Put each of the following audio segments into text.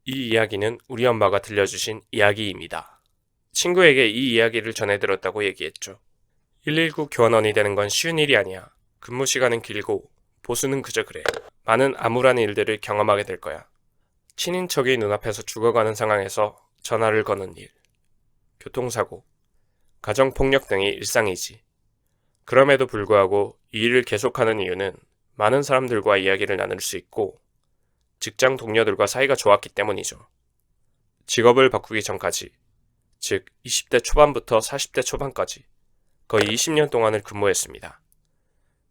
이 이야기는 우리 엄마가 들려주신 이야기입니다. 친구에게 이 이야기를 전해 들었다고 얘기했죠. 119 교환원이 되는 건 쉬운 일이 아니야. 근무 시간은 길고 보수는 그저 그래. 많은 암울한 일들을 경험하게 될 거야. 친인척이 눈앞에서 죽어가는 상황에서 전화를 거는 일, 교통사고, 가정폭력 등이 일상이지. 그럼에도 불구하고 이 일을 계속하는 이유는 많은 사람들과 이야기를 나눌 수 있고 직장 동료들과 사이가 좋았기 때문이죠. 직업을 바꾸기 전까지, 즉 20대 초반부터 40대 초반까지 거의 20년 동안을 근무했습니다.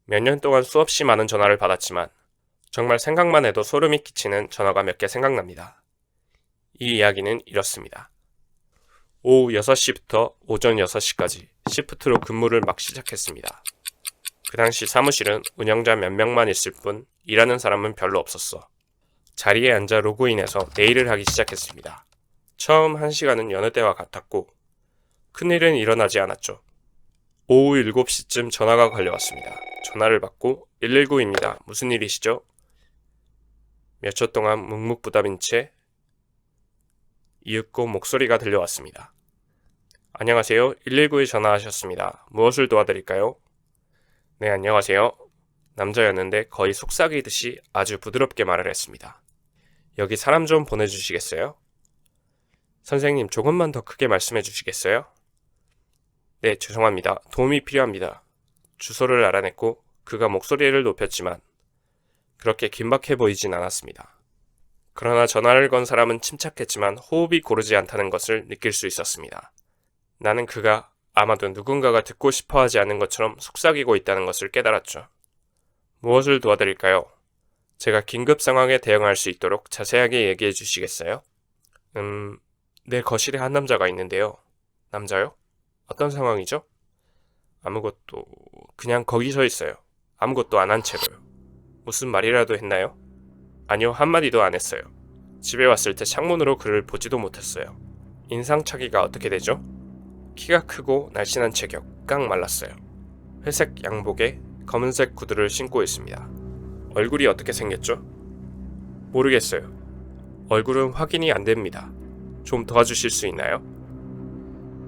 몇 년 동안 수없이 많은 전화를 받았지만 정말 생각만 해도 소름이 끼치는 전화가 몇 개 생각납니다. 이 이야기는 이렇습니다. 오후 6시부터 오전 6시까지 시프트로 근무를 막 시작했습니다. 그 당시 사무실은 운영자 몇 명만 있을 뿐 일하는 사람은 별로 없었어. 자리에 앉아 로그인해서 메일을 하기 시작했습니다. 처음 1시간은 여느 때와 같았고 큰일은 일어나지 않았죠. 오후 7시쯤 전화가 걸려왔습니다. 전화를 받고 119입니다. 무슨 일이시죠? 몇 초 동안 묵묵부답인 채 이윽고 목소리가 들려왔습니다. 안녕하세요. 119에 전화하셨습니다. 무엇을 도와드릴까요? 네, 안녕하세요. 남자였는데 거의 속삭이듯이 아주 부드럽게 말을 했습니다. 여기 사람 좀 보내주시겠어요? 선생님, 조금만 더 크게 말씀해 주시겠어요? 네, 죄송합니다. 도움이 필요합니다. 주소를 알아냈고 그가 목소리를 높였지만 그렇게 긴박해 보이진 않았습니다. 그러나 전화를 건 사람은 침착했지만 호흡이 고르지 않다는 것을 느낄 수 있었습니다. 나는 그가 아마도 누군가가 듣고 싶어하지 않는 것처럼 속삭이고 있다는 것을 깨달았죠. 무엇을 도와드릴까요? 제가 긴급 상황에 대응할 수 있도록 자세하게 얘기해 주시겠어요? 내 거실에 한 남자가 있는데요. 남자요? 어떤 상황이죠? 아무것도, 그냥 거기 서 있어요. 아무것도 안 한 채로요. 무슨 말이라도 했나요? 아니요, 한마디도 안 했어요. 집에 왔을 때 창문으로 그를 보지도 못했어요. 인상착의가 어떻게 되죠? 키가 크고 날씬한 체격, 깡 말랐어요. 회색 양복에 검은색 구두를 신고 있습니다. 얼굴이 어떻게 생겼죠? 모르겠어요. 얼굴은 확인이 안 됩니다. 좀 도와주실 수 있나요?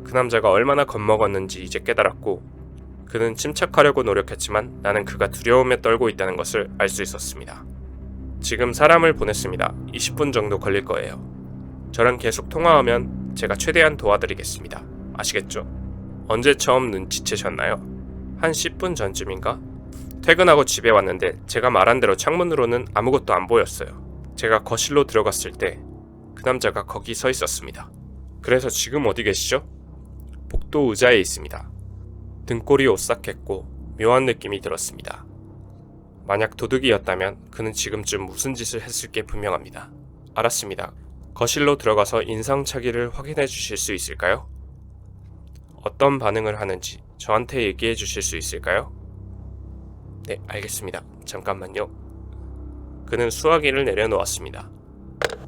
그 남자가 얼마나 겁먹었는지 이제 깨달았고 그는 침착하려고 노력했지만 나는 그가 두려움에 떨고 있다는 것을 알 수 있었습니다. 지금 사람을 보냈습니다. 20분 정도 걸릴 거예요. 저랑 계속 통화하면 제가 최대한 도와드리겠습니다. 아시겠죠? 언제 처음 눈치채셨나요? 한 10분 전쯤인가? 퇴근하고 집에 왔는데 제가 말한 대로 창문으로는 아무것도 안 보였어요. 제가 거실로 들어갔을 때 그 남자가 거기 서 있었습니다. 그래서 지금 어디 계시죠? 복도 의자에 있습니다. 등골이 오싹했고 묘한 느낌이 들었습니다. 만약 도둑이었다면 그는 지금쯤 무슨 짓을 했을 게 분명합니다. 알았습니다. 거실로 들어가서 인상착의를 확인해 주실 수 있을까요? 어떤 반응을 하는지 저한테 얘기해 주실 수 있을까요? 네, 알겠습니다. 잠깐만요. 그는 수화기를 내려놓았습니다.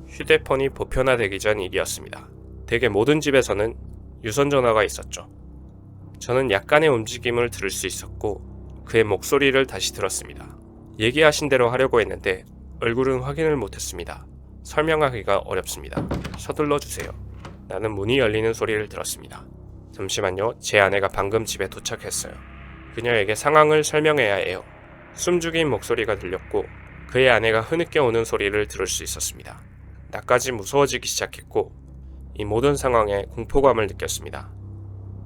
휴대폰이 보편화되기 전 일이었습니다. 대개 모든 집에서는 유선전화가 있었죠. 저는 약간의 움직임을 들을 수 있었고 그의 목소리를 다시 들었습니다. 얘기하신 대로 하려고 했는데 얼굴은 확인을 못했습니다. 설명하기가 어렵습니다. 서둘러 주세요. 나는 문이 열리는 소리를 들었습니다. 잠시만요. 제 아내가 방금 집에 도착했어요. 그녀에게 상황을 설명해야 해요. 숨죽인 목소리가 들렸고 그의 아내가 흐느껴 오는 소리를 들을 수 있었습니다. 나까지 무서워지기 시작했고 이 모든 상황에 공포감을 느꼈습니다.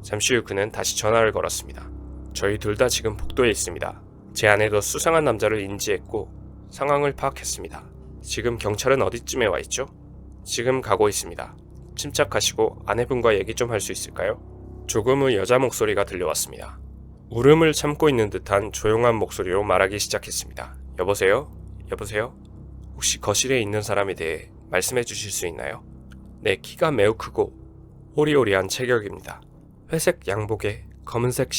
잠시 후 그는 다시 전화를 걸었습니다. 저희 둘 다 지금 복도에 있습니다. 제 아내도 수상한 남자를 인지했고 상황을 파악했습니다. 지금 경찰은 어디쯤에 와 있죠? 지금 가고 있습니다. 침착하시고 아내분과 얘기 좀 할 수 있을까요? 조금 후 여자 목소리가 들려왔습니다. 울음을 참고 있는 듯한 조용한 목소리로 말하기 시작했습니다. 여보세요? 여보세요? 혹시 거실에 있는 사람에 대해 말씀해 주실 수 있나요? 네, 키가 매우 크고 호리호리한 체격입니다. 회색 양복에 검은색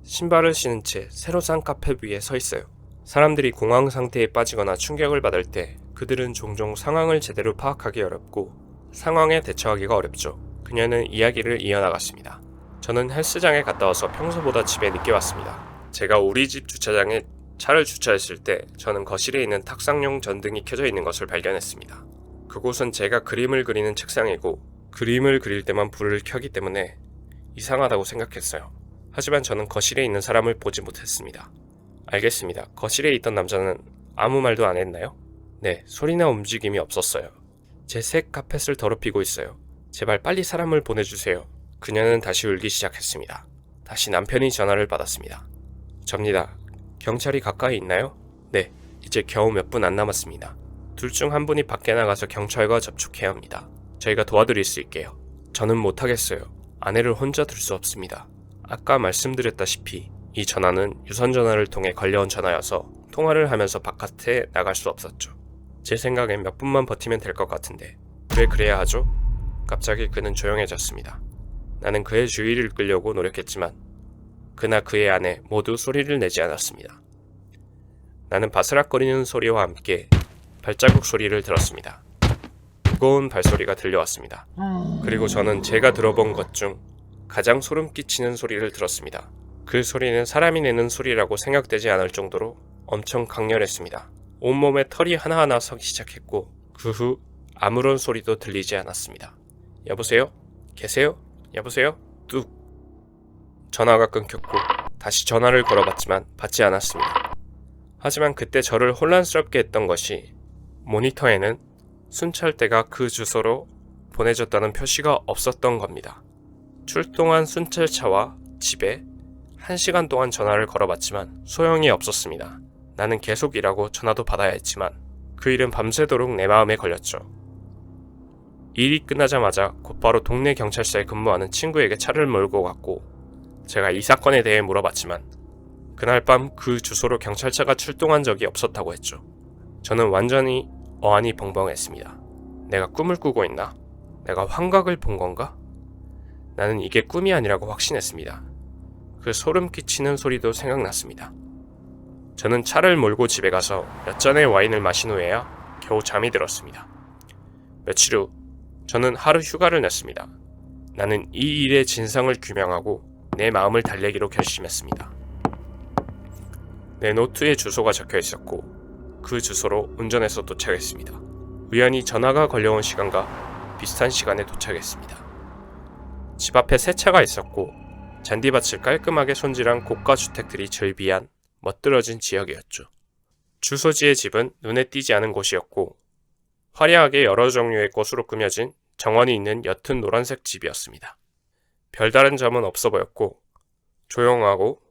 신발을 신은 채 새로 산 카페 위에 서 있어요. 사람들이 공황 상태에 빠지거나 충격을 받을 때 그들은 종종 상황을 제대로 파악하기 어렵고 상황에 대처하기가 어렵죠. 그녀는 이야기를 이어나갔습니다. 저는 헬스장에 갔다 와서 평소보다 집에 늦게 왔습니다. 제가 우리 집 주차장에 차를 주차했을 때 저는 거실에 있는 탁상용 전등이 켜져 있는 것을 발견했습니다. 그곳은 제가 그림을 그리는 책상이고 그림을 그릴 때만 불을 켜기 때문에 이상하다고 생각했어요. 하지만 저는 거실에 있는 사람을 보지 못했습니다. 알겠습니다. 거실에 있던 남자는 아무 말도 안 했나요? 네, 소리나 움직임이 없었어요. 제 색 카펫을 더럽히고 있어요. 제발 빨리 사람을 보내주세요. 그녀는 다시 울기 시작했습니다. 다시 남편이 전화를 받았습니다. 접니다. 경찰이 가까이 있나요? 네, 이제 겨우 몇 분 안 남았습니다. 둘 중 한 분이 밖에 나가서 경찰과 접촉해야 합니다. 저희가 도와드릴 수 있게요. 저는 못하겠어요. 아내를 혼자 둘 수 없습니다. 아까 말씀드렸다시피 이 전화는 유선전화를 통해 걸려온 전화여서 통화를 하면서 바깥에 나갈 수 없었죠. 제 생각엔 몇 분만 버티면 될 것 같은데 왜 그래야 하죠? 갑자기 그는 조용해졌습니다. 나는 그의 주의를 끌려고 노력했지만 그나 그의 아내 모두 소리를 내지 않았습니다. 나는 바스락거리는 소리와 함께 발자국 소리를 들었습니다. 무거운 발소리가 들려왔습니다. 그리고 저는 제가 들어본 것 중 가장 소름 끼치는 소리를 들었습니다. 그 소리는 사람이 내는 소리라고 생각되지 않을 정도로 엄청 강렬했습니다. 온몸에 털이 하나하나 서기 시작했고 그 후 아무런 소리도 들리지 않았습니다. 여보세요? 계세요? 여보세요? 뚝. 전화가 끊겼고 다시 전화를 걸어봤지만 받지 않았습니다. 하지만 그때 저를 혼란스럽게 했던 것이 모니터에는 순찰대가 그 주소로 보내졌다는 표시가 없었던 겁니다. 출동한 순찰차와 집에 1시간 동안 전화를 걸어봤지만 소용이 없었습니다. 나는 계속 일하고 전화도 받아야 했지만 그 일은 밤새도록 내 마음에 걸렸죠. 일이 끝나자마자 곧바로 동네 경찰서에 근무하는 친구에게 차를 몰고 갔고 제가 이 사건에 대해 물어봤지만 그날 밤 그 주소로 경찰차가 출동한 적이 없었다고 했죠. 저는 완전히 어안이 벙벙했습니다. 내가 꿈을 꾸고 있나? 내가 환각을 본 건가? 나는 이게 꿈이 아니라고 확신했습니다. 그 소름 끼치는 소리도 생각났습니다. 저는 차를 몰고 집에 가서 몇 잔의 와인을 마신 후에야 겨우 잠이 들었습니다. 며칠 후 저는 하루 휴가를 냈습니다. 나는 이 일의 진상을 규명하고 내 마음을 달래기로 결심했습니다. 내 노트에 주소가 적혀 있었고 그 주소로 운전해서 도착했습니다. 우연히 전화가 걸려온 시간과 비슷한 시간에 도착했습니다. 집 앞에 새 차가 있었고 잔디밭을 깔끔하게 손질한 고가 주택들이 즐비한 멋들어진 지역이었죠. 주소지의 집은 눈에 띄지 않은 곳이었고 화려하게 여러 종류의 꽃으로 꾸며진 정원이 있는 옅은 노란색 집이었습니다. 별다른 점은 없어 보였고 조용하고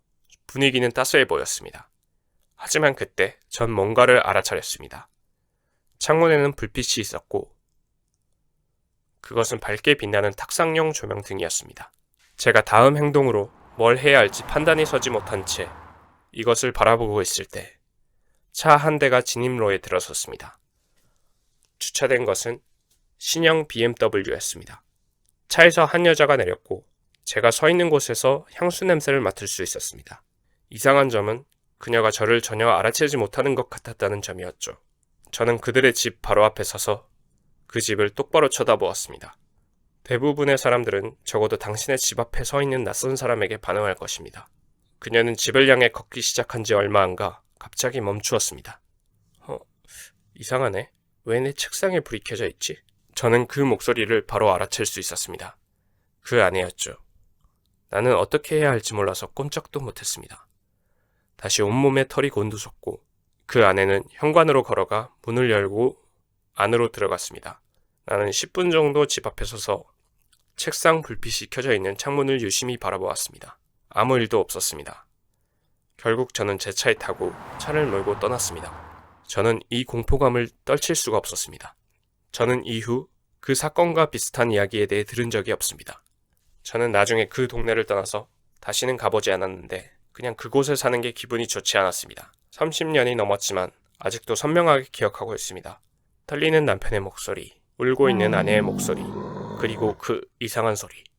분위기는 따스해 보였습니다. 하지만 그때 전 뭔가를 알아차렸습니다. 창문에는 불빛이 있었고 그것은 밝게 빛나는 탁상용 조명등이었습니다. 제가 다음 행동으로 뭘 해야 할지 판단이 서지 못한 채 이것을 바라보고 있을 때 차 한 대가 진입로에 들어섰습니다. 주차된 것은 신형 BMW였습니다. 차에서 한 여자가 내렸고 제가 서 있는 곳에서 향수 냄새를 맡을 수 있었습니다. 이상한 점은 그녀가 저를 전혀 알아채지 못하는 것 같았다는 점이었죠. 저는 그들의 집 바로 앞에 서서 그 집을 똑바로 쳐다보았습니다. 대부분의 사람들은 적어도 당신의 집 앞에 서 있는 낯선 사람에게 반응할 것입니다. 그녀는 집을 향해 걷기 시작한 지 얼마 안 가 갑자기 멈추었습니다. 이상하네. 왜 내 책상에 불이 켜져 있지? 저는 그 목소리를 바로 알아챌 수 있었습니다. 그 아내였죠. 나는 어떻게 해야 할지 몰라서 꼼짝도 못했습니다. 다시 온몸에 털이 곤두섰고 그 아내는 현관으로 걸어가 문을 열고 안으로 들어갔습니다. 나는 10분 정도 집 앞에 서서 책상 불빛이 켜져 있는 창문을 유심히 바라보았습니다. 아무 일도 없었습니다. 결국 저는 제 차에 타고 차를 몰고 떠났습니다. 저는 이 공포감을 떨칠 수가 없었습니다. 저는 이후 그 사건과 비슷한 이야기에 대해 들은 적이 없습니다. 저는 나중에 그 동네를 떠나서 다시는 가보지 않았는데 그냥 그곳에 사는 게 기분이 좋지 않았습니다. 30년이 넘었지만 아직도 선명하게 기억하고 있습니다. 떨리는 남편의 목소리, 울고 있는 아내의 목소리, 그리고 그 이상한 소리.